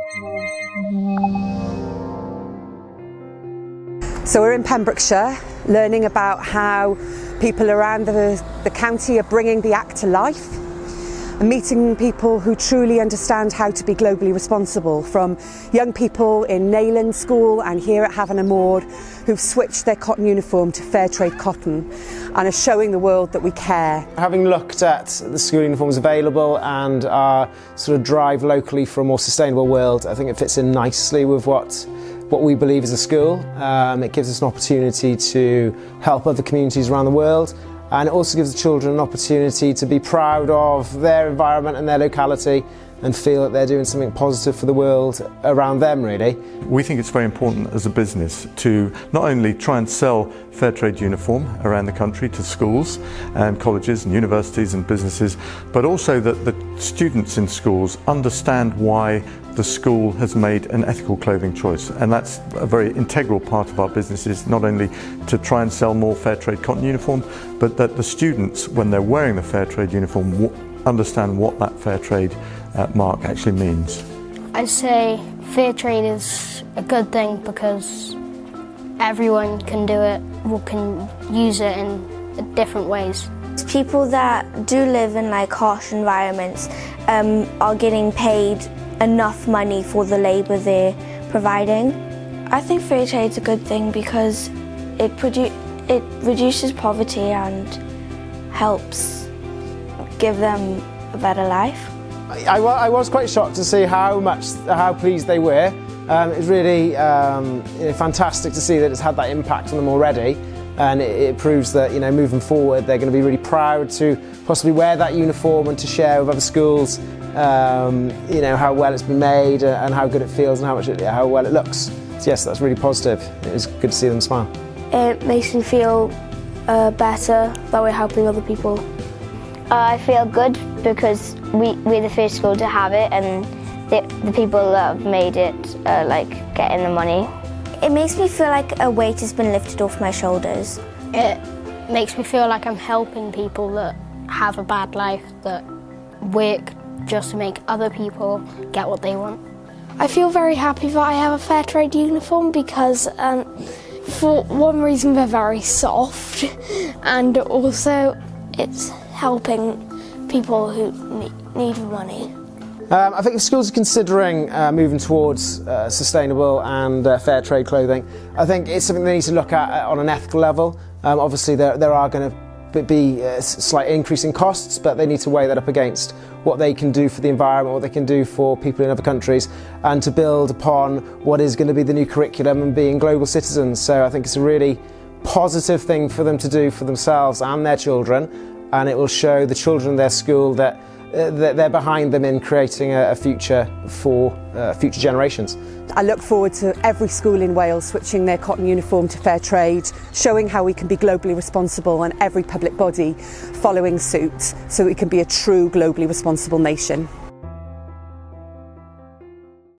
So we're in Pembrokeshire, learning about how people around the county are bringing the Act to life and meeting people who truly understand how to be globally responsible, from young people in Neyland School and here at Cenedlaethau'r who've switched their cotton uniform to fair trade cotton and are showing the world that we care. Having looked at the school uniforms available and our sort of drive locally for a more sustainable world, I think it fits in nicely with what we believe is a school. It gives us an opportunity to help other communities around the world, and it also gives the children an opportunity to be proud of their environment and their locality and feel that they're doing something positive for the world around them, really. We think it's very important as a business to not only try and sell fair trade uniform around the country to schools and colleges and universities and businesses, but also that the students in schools understand why the school has made an ethical clothing choice, and that's a very integral part of our business, is not only to try and sell more fair trade cotton uniform, but that the students, when they're wearing the fair trade uniform, understand what that fair trade mark actually means. I'd say fair trade is a good thing because everyone can do it, or can use it in different ways. People that do live in harsh environments are getting paid enough money for the labour they're providing. I think fair trade's a good thing because it reduces poverty and helps give them a better life. I was quite shocked to see how pleased they were. It was really fantastic to see that it's had that impact on them already, and it proves that moving forward they're going to be really proud to possibly wear that uniform and to share with other schools how well it's been made and how good it feels and how well it looks. So yes, that's really positive. It was good to see them smile. It makes me feel better that we're helping other people. I feel good because we're the first school to have it, and the people that have made it getting the money. It makes me feel like a weight has been lifted off my shoulders. It makes me feel like I'm helping people that have a bad life, that work just to make other people get what they want. I feel very happy that I have a fair trade uniform because for one reason they're very soft, and also it's helping people who need money. I think if schools are considering moving towards sustainable and fair trade clothing, I think it's something they need to look at on an ethical level. Obviously there are going to be a slight increase in costs, but they need to weigh that up against what they can do for the environment, what they can do for people in other countries, and to build upon what is going to be the new curriculum and being global citizens. So I think it's a really positive thing for them to do for themselves and their children, and it will show the children in their school that they're behind them in creating a future for future generations. I look forward to every school in Wales switching their cotton uniform to fair trade, showing how we can be globally responsible, and every public body following suit so we can be a true globally responsible nation.